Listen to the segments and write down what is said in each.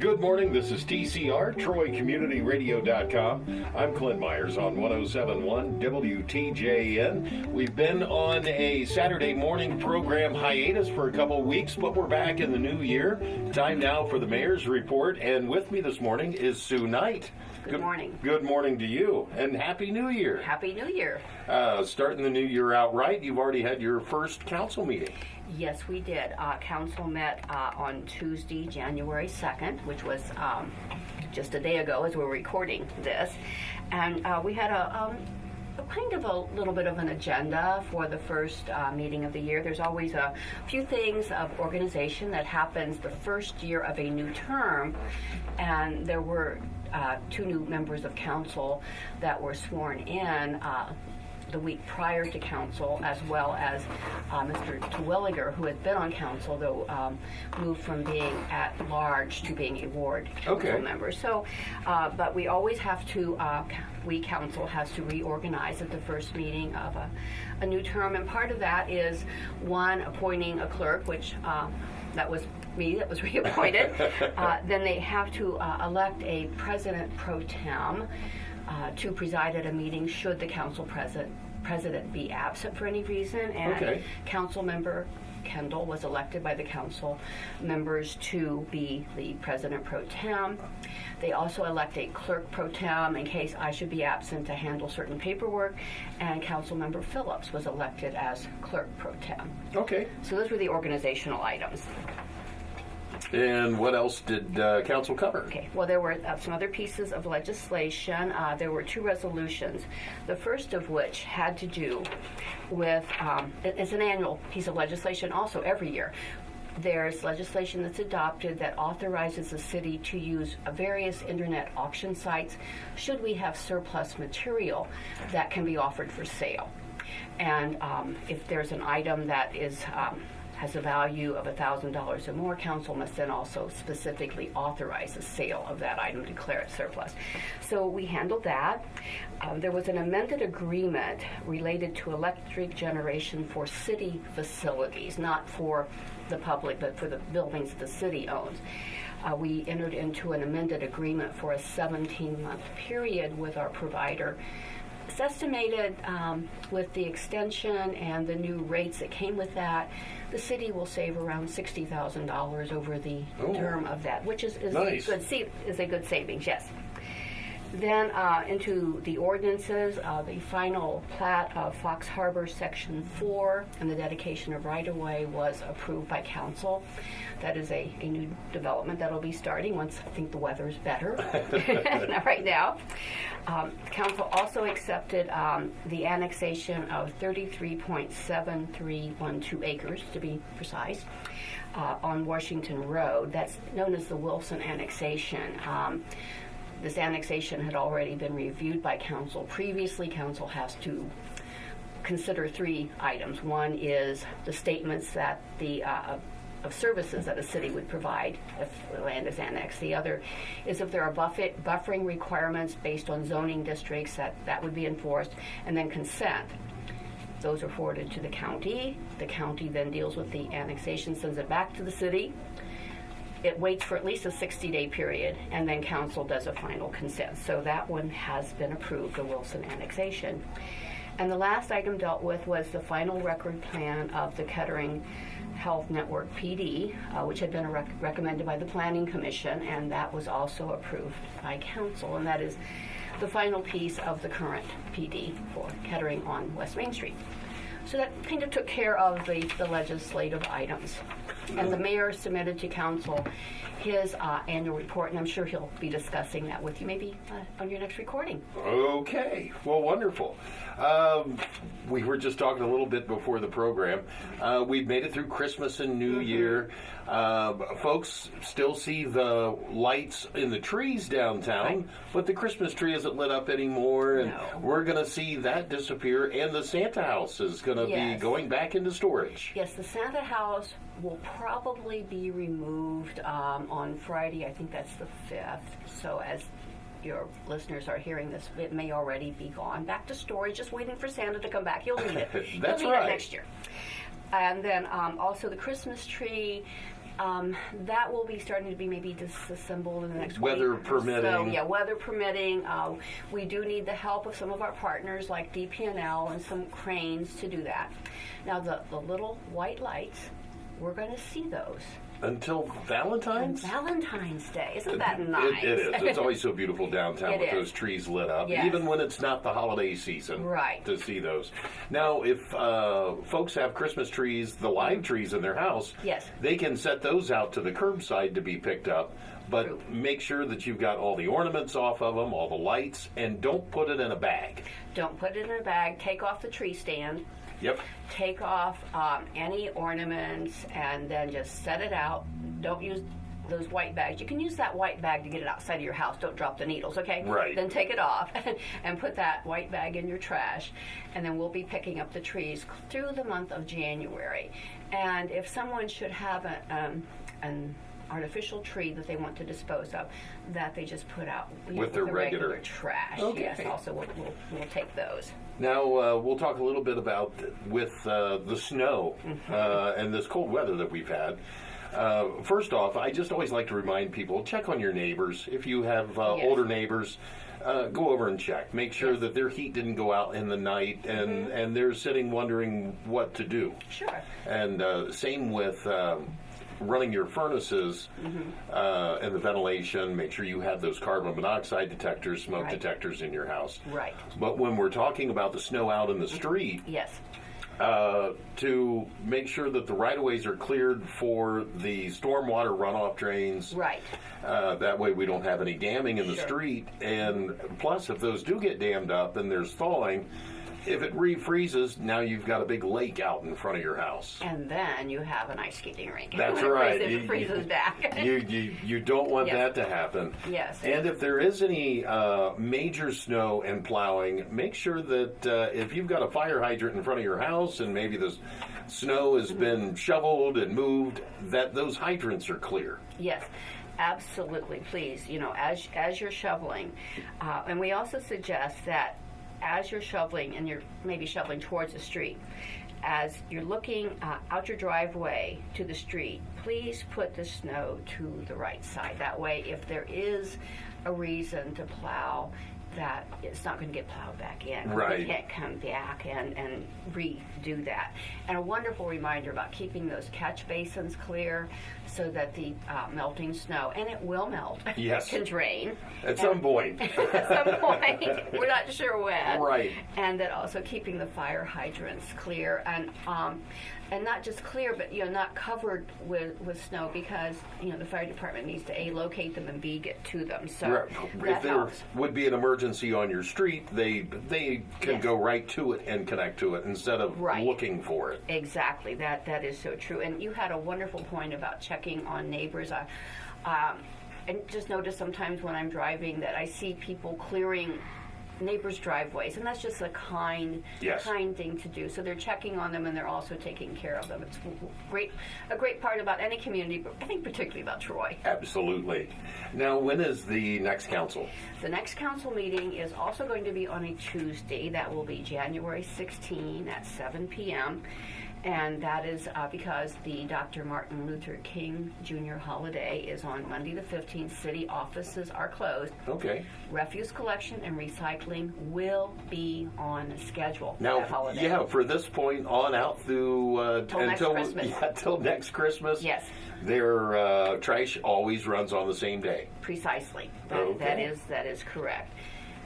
Good morning, this is TCR, TroyCommunityRadio.com. I'm Clint Myers on 107.1 WTJN. We've been on a Saturday morning program hiatus for a couple of weeks, but we're back in the new year. Time now for the Mayor's Report, and with me this morning is Sue Knight. Good morning. Good morning to you, and Happy New Year. Happy New Year. Starting the new year out right, you've already had your first council meeting. Yes, we did. Council met on Tuesday, January 2nd, which was just a day ago as we're recording this. And we had a kind of a little bit of an agenda for the first meeting of the year. There's always a few things of organization that happens the first year of a new term, and there were two new members of council that were sworn in the week prior to council, as well as Mr. Terwilliger, who had been on council, though moved from being at large to being a ward council member. So, but we always have to, we council has to reorganize at the first meeting of a new term, and part of that is, one, appointing a clerk, which that was me that was reappointed. Then they have to elect a president pro tem to preside at a meeting should the council president be absent for any reason. And council member Kendall was elected by the council members to be the president pro tem. They also elect a clerk pro tem in case I should be absent to handle certain paperwork, and council member Phillips was elected as clerk pro tem. Okay. So those were the organizational items. And what else did council cover? Okay, well, there were some other pieces of legislation. There were two resolutions, the first of which had to do with, it's an annual piece of legislation also every year. There's legislation that's adopted that authorizes the city to use various internet auction sites should we have surplus material that can be offered for sale. And if there's an item that is has a value of $1,000 or more, council must then also specifically authorize the sale of that item, declare it surplus. So we handled that. There was an amended agreement related to electric generation for city facilities, not for the public, but for the buildings the city owns. We entered into an amended agreement for a 17-month period with our provider. It's estimated with the extension and the new rates that came with that, the city will save around $60,000 over the term of that, which is nice. Is a good savings, yes. Then into the ordinances, the final plat of Fox Harbor Section 4 and the dedication of right-of-way was approved by council. That is a new development that will be starting once I think the weather is better. Not right now. Council also accepted the annexation of 33.7312 acres, to be precise, on Washington Road. That's known as the Wilson annexation. This annexation had already been reviewed by council previously. Council has to consider three items. One is the statements that the of services that a city would provide if the land is annexed. The other is if there are buffering requirements based on zoning districts that would be enforced, and then consent. Those are forwarded to the county. The county then deals with the annexation, sends it back to the city. It waits for at least a 60-day period, and then council does a final consent. So that one has been approved, the Wilson annexation. And the last item dealt with was the final record plan of the Kettering Health Network PD, which had been recommended by the Planning Commission, and that was also approved by council. And that is the final piece of the current PD for Kettering on West Main Street. So that kind of took care of the legislative items. And the mayor submitted to council his annual report, and I'm sure he'll be discussing that with you maybe on your next recording. Okay. Well, wonderful. We were just talking a little bit before the program. We've made it through Christmas and New Year. Folks still see the lights in the trees downtown, but the Christmas tree isn't lit up anymore, and we're going to see that disappear, and the Santa house is going to be going back into storage. Yes, the Santa house will probably be removed on Friday. I think that's the 5th. So as your listeners are hearing this, it may already be gone. Back to storage, just waiting for Santa to come back. He'll need it. That's He'll need right. it next year. And then also the Christmas tree, That will be starting to be maybe disassembled in the next Weather week or so. permitting. Yeah, weather permitting. We do need the help of some of our partners like DP&L and some cranes to do that. Now, the little white lights, we're going to see those. Until Valentine's? Valentine's Day. Isn't that nice? It is. It's always so beautiful downtown It with is. those trees lit up, Yes. even when it's not the holiday season. Right. To see those. Now, if folks have Christmas trees, the live trees in their house, Yes. they can set those out to the curbside to be picked up. But True. make sure that you've got all the ornaments off of them, all the lights, and don't put it in a bag. Don't put it in a bag. Take off the tree stand. Yep. Take off any ornaments and then just set it out. Don't use those white bags. You can use that white bag to get it outside of your house. Don't drop the needles, okay? Right. Then take it off and put that white bag in your trash. And then we'll be picking up the trees through the month of January. And if someone should have an artificial tree that they want to dispose of, that they just put out With their the regular trash. Okay. Yes, also we'll take those. Now, we'll talk a little bit about with the snow and this cold weather that we've had. First off, I just always like to remind people, check on your neighbors. If you have Yes. older neighbors, go over and check. Make sure Yes. that their heat didn't go out in the night and they're sitting wondering what to do. Sure. And same with running your furnaces and the ventilation. Make sure you have those carbon monoxide detectors, smoke Right. detectors in your house. Right. But when we're talking about the snow out in the street, Yes. to make sure that the right-of-ways are cleared for the stormwater runoff drains. Right. That way we don't have any damming in the Sure. street. And plus, if those do get dammed up and there's thawing, if it refreezes, now you've got a big lake out in front of your house. And then you have an ice skating rink. That's When it right. freezes- It freezes back. You don't want Yes. that to happen. Yes. And if there is any major snow and plowing, make sure that if you've got a fire hydrant in front of your house and maybe the snow has been shoveled and moved, that those hydrants are clear. Yes. Absolutely. Please, as you're shoveling, and we also suggest that as you're shoveling, and you're maybe shoveling towards the street, as you're looking out your driveway to the street, please put the snow to the right side. That way, if there is a reason to plow, that it's not going to get plowed back in. Right. You can't come back and redo that. And a wonderful reminder about keeping those catch basins clear so that the melting snow, and it will melt, Yes. can drain. At some point. At some point. We're not sure when. Right. And that also keeping the fire hydrants clear and not just clear, but not covered with snow, because the fire department needs to A, locate them, and B, get to them. So Right. that If there helps. would be an emergency on your street, they can Yes. go right to it and connect to it instead of Right. looking for it. Exactly. That is so true. And you had a wonderful point about checking on neighbors. I just notice sometimes when I'm driving that I see people clearing neighbors' driveways, and that's just a kind Yes. thing to do. So they're checking on them, and they're also taking care of them. It's a great part about any community, but I think particularly about Troy. Absolutely. Now, when is the next council? The next council meeting is also going to be on a Tuesday. That will be January 16 at 7 p.m. And that is because the Dr. Martin Luther King Jr. holiday is on Monday the 15th. City offices are closed. Okay. Refuse collection and recycling will be on schedule for Now, that holiday. yeah, for this point on out through Till next Christmas. till next Christmas. Yes. Their trash always runs on the same day. Precisely. Okay. That is correct.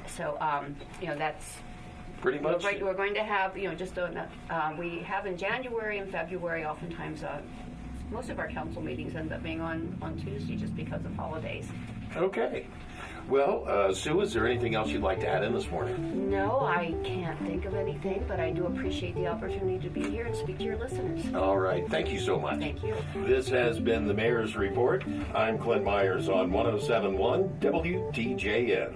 So, that's Pretty much. we're going to have, we have in January and February, oftentimes, most of our council meetings end up being on Tuesday just because of holidays. Okay. Well, Sue, is there anything else you'd like to add in this morning? No, I can't think of anything, but I do appreciate the opportunity to be here and speak to your listeners. All right. Thank you so much. Thank you. This has been the Mayor's Report. I'm Clint Myers on 107.1 WTJN.